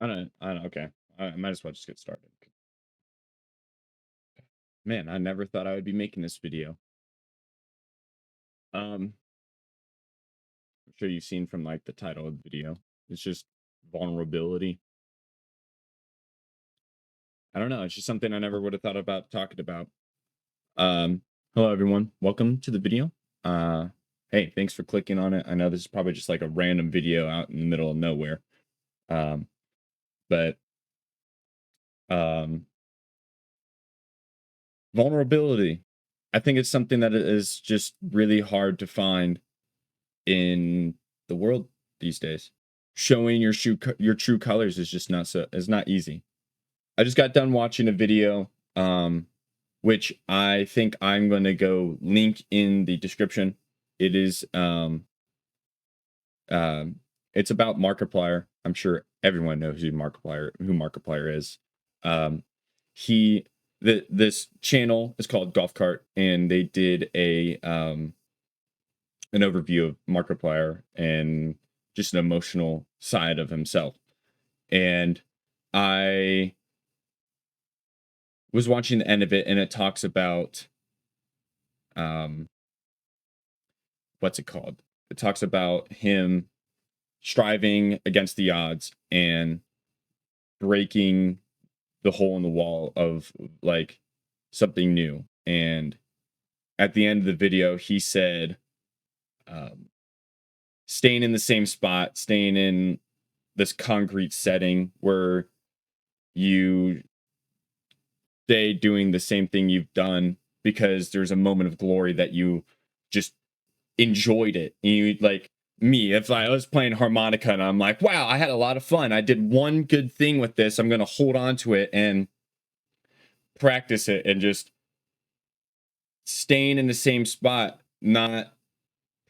I don't. Okay, I might as well just get started. Man, I never thought I would be making this video. I'm sure you've seen from like the title of the video. It's just vulnerability. I don't know. It's just something I never would have thought about talking about. Um, Hello everyone. Welcome to the video. Hey, thanks for clicking on it. I know this is probably just like a random video out in the middle of nowhere. Um, but um, Vulnerability. I think it's something that is just really hard to find in the world these days. Showing your true colors is just not easy. I just got done watching a video, which I think I'm going to go link in the description. It is um it's about Markiplier. I'm sure everyone knows who Markiplier is. Um he This channel is called Golfcart, and they did a an overview of Markiplier and just an emotional side of himself. And I was watching the end of it, and it talks about um what's it called? It talks about him striving against the odds and breaking the hole in the wall of like something new. And at the end of the video, he said, um, staying in the same spot, staying in this concrete setting where you stay doing the same thing you've done because there's a moment of glory that you just enjoyed it. And you like me, if I was playing harmonica and I'm like, wow, I had a lot of fun. I did one good thing with this. I'm going to hold on to it and practice it, and just staying in the same spot, not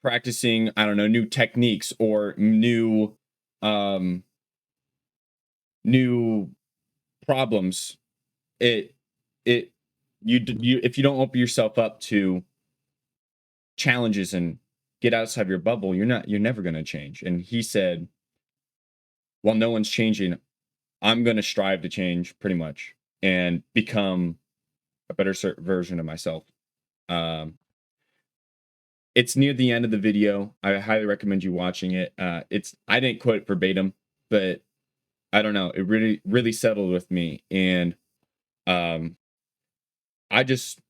practicing, I don't know, new techniques or um new problems. It it you if you don't open yourself up to challenges and get outside your bubble, you're never going to change. And he said, while no one's changing, I'm going to strive to change pretty much and become a better version of myself. Um, it's near the end of the video. I highly recommend you watching it. I didn't quote it verbatim, but I don't know. It really settled with me, and um, I just,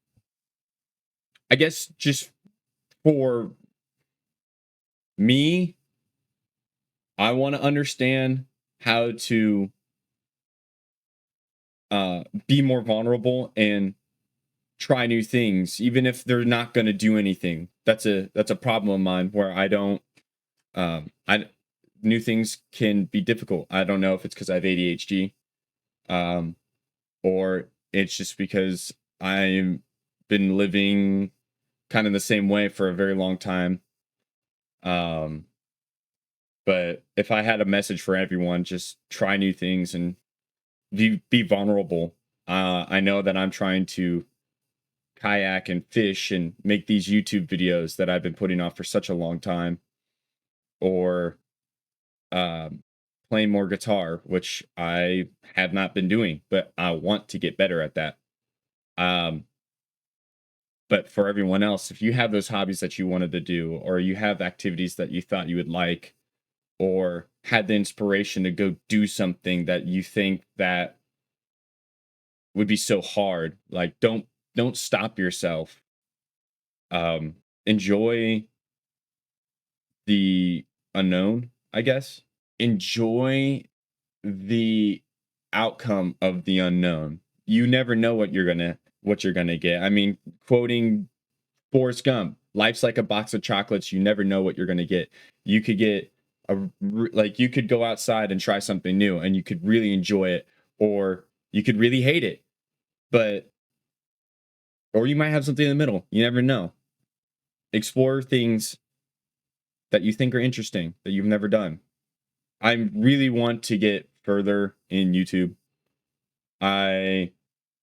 I guess, just for me, I want to understand how to be more vulnerable and try new things, even if they're not going to do anything. That's a problem of mine where I don't. I New things can be difficult. I don't know if it's because I have ADHD, um, or it's just because I've been living kind of the same way for a very long time. Um, but if I had a message for everyone, just try new things and be vulnerable. I know that I'm trying to kayak and fish and make these YouTube videos that I've been putting off for such a long time, or um, playing more guitar, which I have not been doing, but I want to get better at that. Um, but for everyone else, if you have those hobbies that you wanted to do, or you have activities that you thought you would like, or had the inspiration to go do something that you think that would be so hard, like don't stop yourself. Enjoy the unknown, I guess. Enjoy the outcome of the unknown. You never know what you're gonna get. I mean, quoting Forrest Gump, life's like a box of chocolates. You never know what you're gonna get. You could get like you could go outside and try something new, and you could really enjoy it, or you could really hate it. But or you might have something in the middle. You never know. Explore things that you think are interesting that you've never done. I really want to get further in YouTube. I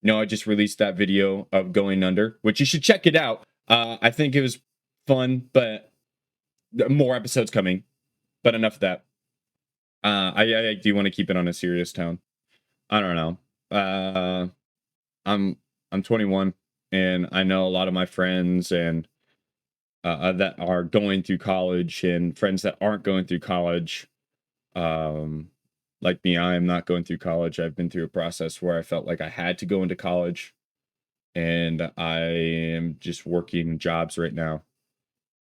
know I just released that video of going under, which you should check it out. I think it was fun, but more episodes coming. But enough of that. I do want to keep it on a serious tone. I don't know. I'm I'm 21, and I know a lot of my friends and that are going through college, and friends that aren't going through college. Um, like me, I am not going through college. I've been through a process where I felt like I had to go into college, and I am just working jobs right now.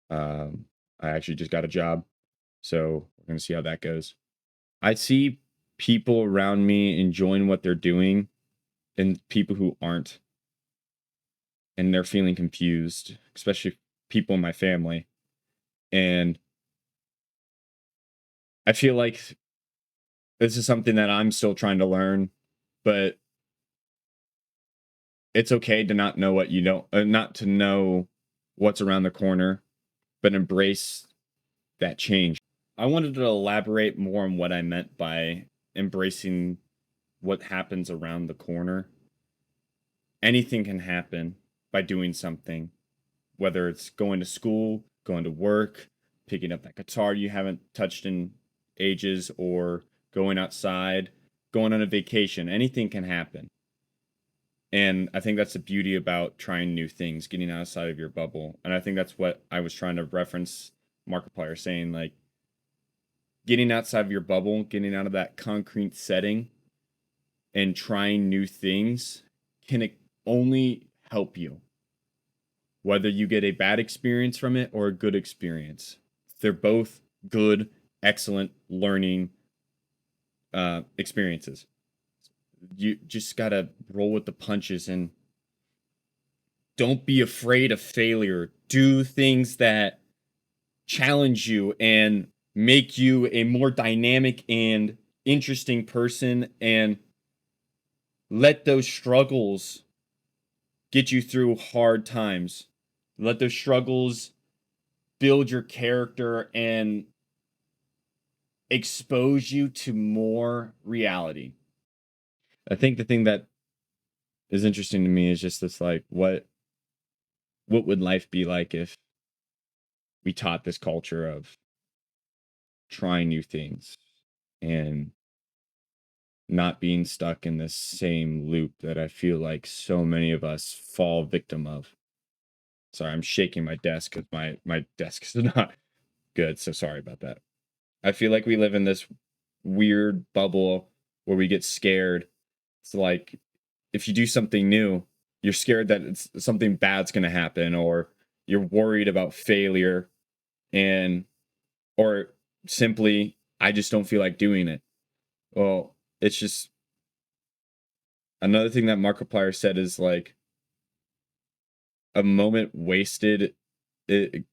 Um, I actually just got a job, so we're gonna see how that goes. I see people around me enjoying what they're doing, and people who aren't, and they're feeling confused, especially people in my family. And I feel like this is something that I'm still trying to learn, but it's okay to not know what you don't, not to know what's around the corner, but embrace that change. I wanted to elaborate more on what I meant by embracing what happens around the corner. Anything can happen by doing something, whether it's going to school, going to work, picking up that guitar you haven't touched in ages, or going outside, going on a vacation. Anything can happen. And I think that's the beauty about trying new things, getting outside of your bubble. And I think that's what I was trying to reference Markiplier saying, like, getting outside of your bubble, getting out of that concrete setting and trying new things can only help you, whether you get a bad experience from it or a good experience. They're both good, excellent learning experiences. You just gotta roll with the punches and don't be afraid of failure. Do things that challenge you and make you a more dynamic and interesting person, and let those struggles get you through hard times. Let those struggles build your character and expose you to more reality. I think the thing that is interesting to me is just this, like, what would life be like if we taught this culture of trying new things and not being stuck in this same loop that I feel like so many of us fall victim of. Sorry, I'm shaking my desk because my desk is not good. So sorry about that. I feel like we live in this weird bubble where we get scared. It's like if you do something new, you're scared that something bad's going to happen, or you're worried about failure, and or simply I just don't feel like doing it. Well, it's just another thing that Markiplier said is like a moment wasted it,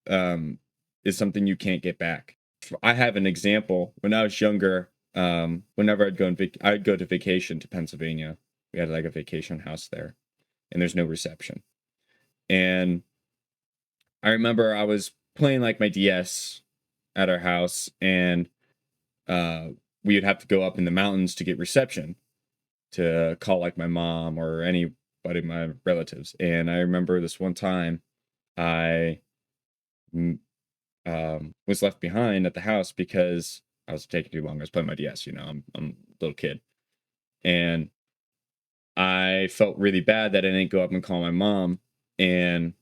um, is something you can't get back. I have an example. When I was younger, whenever I'd go to vacation to Pennsylvania. We had like a vacation house there, and there's no reception. And I remember I was playing like my DS at our house, and uh, we would have to go up in the mountains to get reception to call like my mom or anybody, my relatives. And I remember this one time I was left behind at the house because I was taking too long. I was playing my DS, I'm a little kid. And I felt really bad that I didn't go up and call my mom. And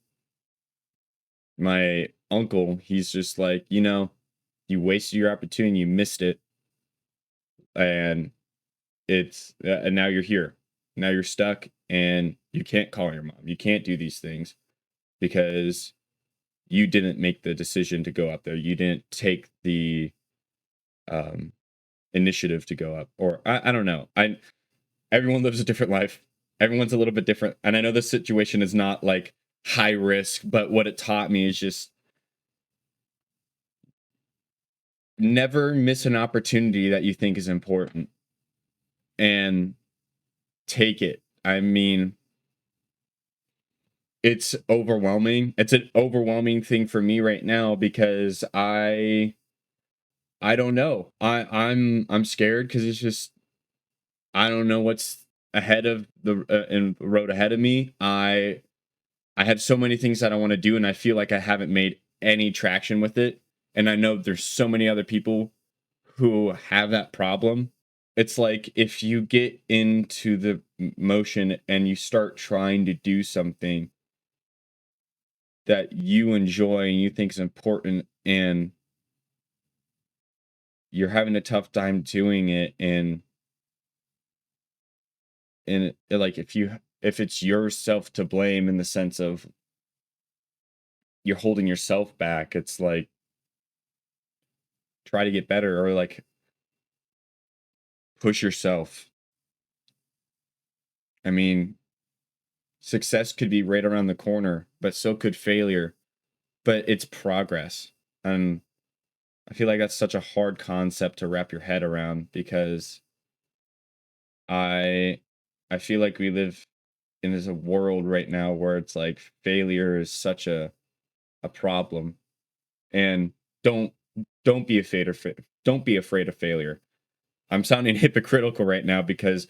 my uncle, he's just like, you wasted your opportunity, you missed it. And and now you're here. Now you're stuck and you can't call your mom. You can't do these things because you didn't make the decision to go up there. You didn't take the um initiative to go up. Or I don't know. I Everyone lives a different life. Everyone's a little bit different. And I know this situation is not like high risk, but what it taught me is just never miss an opportunity that you think is important, and take it. I mean, it's overwhelming. It's an overwhelming thing for me right now because I don't know. I'm scared because it's just I don't know what's ahead of in the road ahead of me. I have so many things that I want to do, and I feel like I haven't made any traction with it. And I know there's so many other people who have that problem, it's like if you get into the motion and you start trying to do something that you enjoy and you think is important, and you're having a tough time doing it, like if it's yourself to blame in the sense of you're holding yourself back, it's like try to get better, or like push yourself. I mean, success could be right around the corner, but so could failure. But it's progress. And I feel like that's such a hard concept to wrap your head around, because I I feel like we live in this world right now where it's like failure is such a problem. And don't don't be afraid of don't be afraid of failure. I'm sounding hypocritical right now because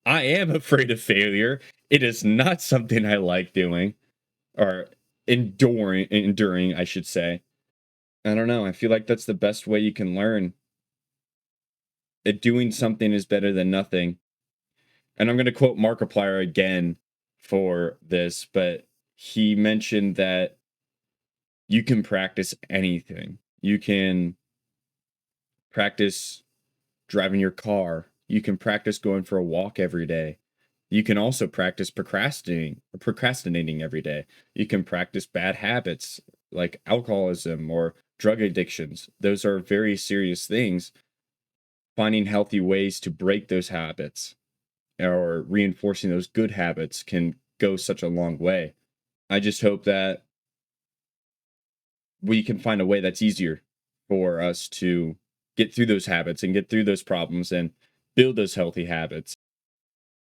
I am afraid of failure. It is not something I like doing, or enduring, I should say. I don't know. I feel like that's the best way you can learn. Doing something is better than nothing. And I'm going to quote Markiplier again for this, but he mentioned that you can practice anything. You can practice driving your car. You can practice going for a walk every day. You can also practice procrastinating every day. You can practice bad habits like alcoholism or drug addictions. Those are very serious things. Finding healthy ways to break those habits or reinforcing those good habits can go such a long way. I just hope that we can find a way that's easier for us to get through those habits and get through those problems and build those healthy habits.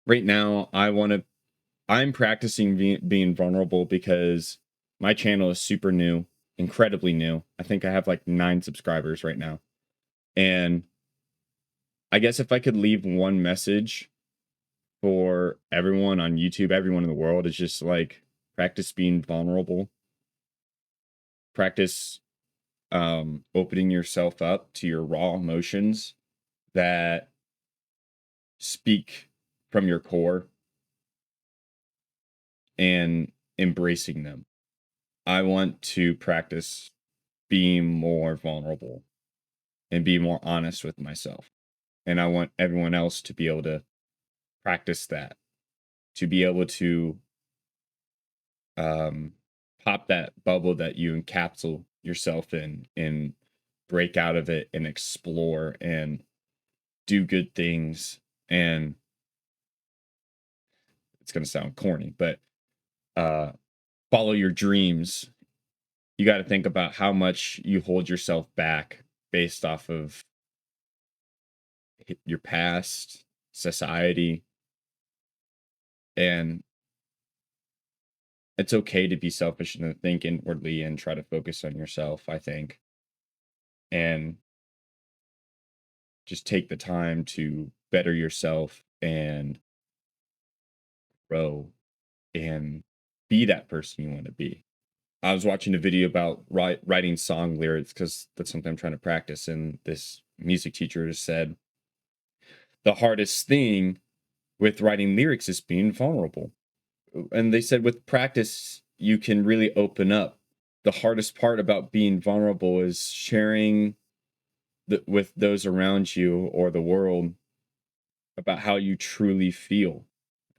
Right now, I'm practicing being vulnerable because my channel is super new, incredibly new. I think I have like 9 subscribers right now. And I guess if I could leave one message for everyone on YouTube, everyone in the world, is just like practice being vulnerable. Practice opening yourself up to your raw emotions that speak from your core, and embracing them. I want to practice being more vulnerable and be more honest with myself. And I want everyone else to be able to practice that, to be able to um, pop that bubble that you encapsulate yourself in, and break out of it and explore and do good things. And it's going to sound corny, but uh, follow your dreams. You got to think about how much you hold yourself back based off of your past, society, and it's okay to be selfish and to think inwardly and try to focus on yourself, I think, and just take the time to better yourself and grow and be that person you want to be. I was watching a video about writing song lyrics because that's something I'm trying to practice. And this music teacher just said the hardest thing with writing lyrics is being vulnerable. And they said with practice, you can really open up. The hardest part about being vulnerable is sharing with those around you or the world about how you truly feel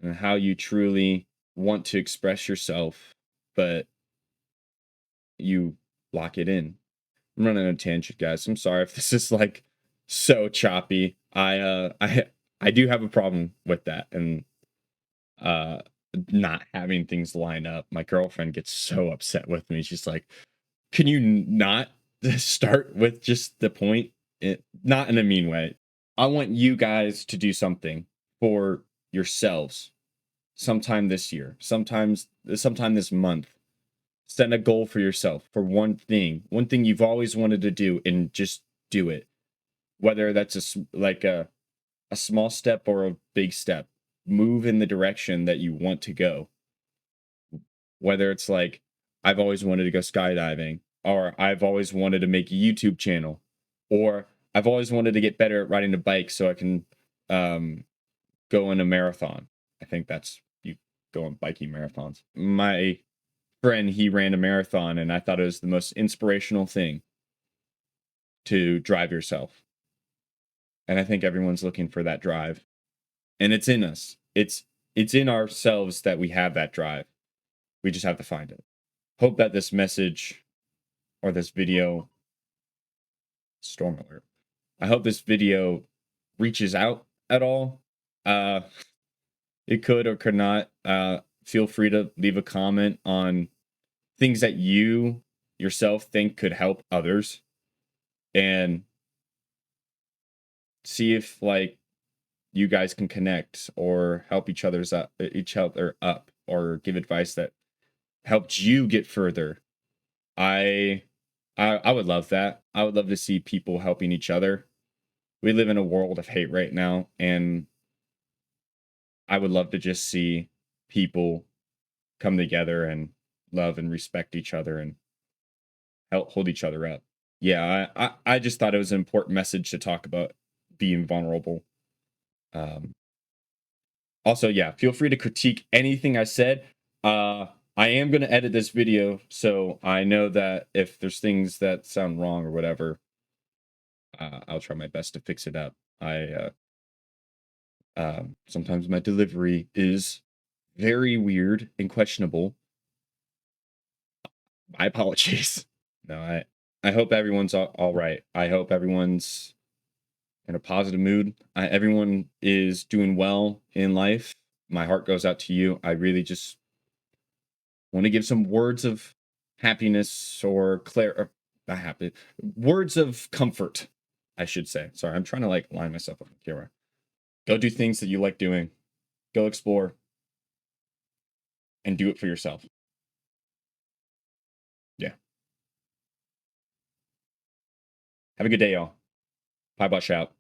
and how you truly want to express yourself, but you lock it in. I'm running on a tangent, guys. I'm sorry if this is like so choppy. I do have a problem with that, and uh not having things line up. My girlfriend gets so upset with me. She's like, "Can you not start with just the point?" Not in a mean way. I want you guys to do something for yourselves sometime this year, sometime this month. Set a goal for yourself for one thing you've always wanted to do, and just do it. Whether that's like a small step or a big step, move in the direction that you want to go. Whether it's like, I've always wanted to go skydiving, or I've always wanted to make a YouTube channel, or I've always wanted to get better at riding a bike so I can go in a marathon. I think that's you go on biking marathons. My friend, he ran a marathon, and I thought it was the most inspirational thing to drive yourself. And I think everyone's looking for that drive. And it's in us. It's in ourselves that we have that drive. We just have to find it. Hope that this message or this video, storm alert. I hope this video reaches out at all. Uh it could or could not. Feel free to leave a comment on things that you yourself think could help others, and see if like you guys can connect or help each other up, or give advice that helped you get further. I I would love that. I would love to see people helping each other. We live in a world of hate right now, and I would love to just see people come together and love and respect each other and help hold each other up. Yeah, I just thought it was an important message to talk about being vulnerable. Um, Also, yeah, feel free to critique anything I said. I am going to edit this video, so I know that if there's things that sound wrong or whatever, I'll try my best to fix it up. Sometimes my delivery is very weird and questionable. My apologies. No, I hope everyone's all right. I hope everyone's in a positive mood. Everyone is doing well in life. My heart goes out to you. I really just want to give some words of happiness or not happy, words of comfort, I should say. Sorry, I'm trying to like line myself up on camera. Go do things that you like doing. Go explore and do it for yourself. Yeah. Have a good day, y'all. Piebosh out.